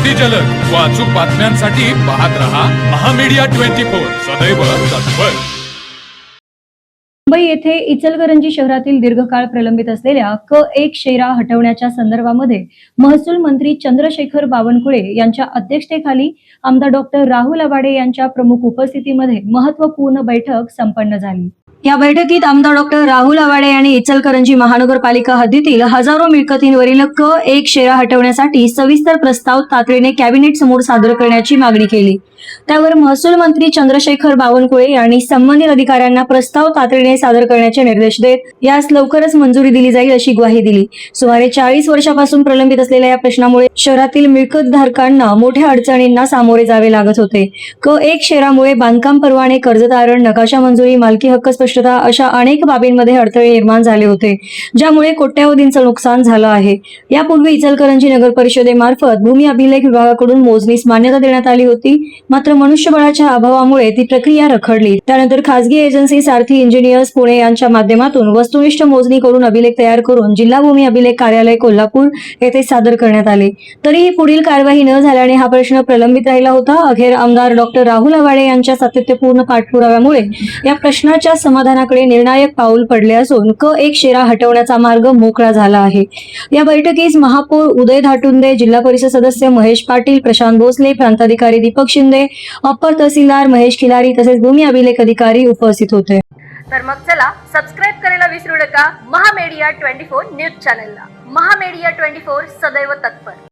अगदी जलद व अचूक बातम्यांसाठी पाहत रहा महामीडिया 24 सदैव तत्पर। मुंबई येथे इचलकरंजी शहरातील दीर्घकाळ प्रलंबित असलेल्या क1 शेरा हटवण्याच्या संदर्भामध्ये महसूल मंत्री चंद्रशेखर बावनकुळे यांच्या अध्यक्षतेखाली आमदार डॉक्टर राहुल आवाडे यांच्या प्रमुख उपस्थितीमध्ये महत्त्वपूर्ण बैठक संपन्न झाली। या बैठकीत आमदार डॉक्टर राहुल आवाडे यांनी इचलकरंजी महानगरपालिका हद्दीतील हजारो मिळकतींवरील क1 शेरा हटवण्यासाठी सविस्तर प्रस्ताव तातडीने कॅबिनेट समोर सादर करण्याची मागणी केली। त्यावर महसूल मंत्री चंद्रशेखर बावनकुळे यांनी संबंधित अधिकाऱ्यांना प्रस्ताव तातडीने सादर करण्याचे निर्देश देत यास लवकरच मंजुरी दिली जाईल अशी ग्वाही दिली। सुमारे 40 वर्षापासून प्रलंबित असलेल्या या प्रश्नामुळे शहरातील मिळकतधारकांना मोठ्या अडचणींना सामोरे जावे लागत होते। क1 शेरामुळे बांधकाम परवाने, कर्ज तारण, नकाशा मंजुरी, मालकी हक्क स्पष्टता अशा अनेक बाबींमध्ये अडथळे निर्माण झाले होते, ज्यामुळे कोट्यावधींचं नुकसान झालं आहे। यापूर्वी इचलकरंजी नगर परिषदेमार्फत भूमी अभिलेख विभागाकडून मोजणीस मान्यता देण्यात आली होती, मात्र मनुष्यबळाच्या अभावामुळे ती प्रक्रिया रखडली। त्यानंतर खासगी एजन्सी सारथी इंजिनियर्स पुणे यांच्या माध्यमातून वस्तुनिष्ठ मोजणी करून अभिलेख तयार करून जिल्हा भूमी अभिलेख कार्यालय कोल्हापूर येथे सादर करण्यात आले। तरीही पुढील कारवाई न झाल्याने हा प्रश्न प्रलंबित राहिला होता। अखेर आमदार डॉक्टर राहुल आवाडे यांच्या सातत्यपूर्ण पाठपुराव्यामुळे या प्रश्नाच्या समाधानाकडे निर्णायक पाऊल पडले असून क1 शेरा हटवण्याचा मार्ग मोकळा झाला आहे। या बैठकीस महापौर उदय धाटुंदे, जिल्हा परिषद सदस्य महेश पाटील, प्रशांत भोसले, प्रांताधिकारी दीपक शिंदे, अप्पर तहसीलदार महेश खिलारी तसेच भूमी अभिलेख अधिकारी उपस्थित होते। तर मग चला सबस्क्राइब करायला विसरू नका महामीडिया 24 न्यूज चॅनलला। महामीडिया 24 सदैव तत्पर।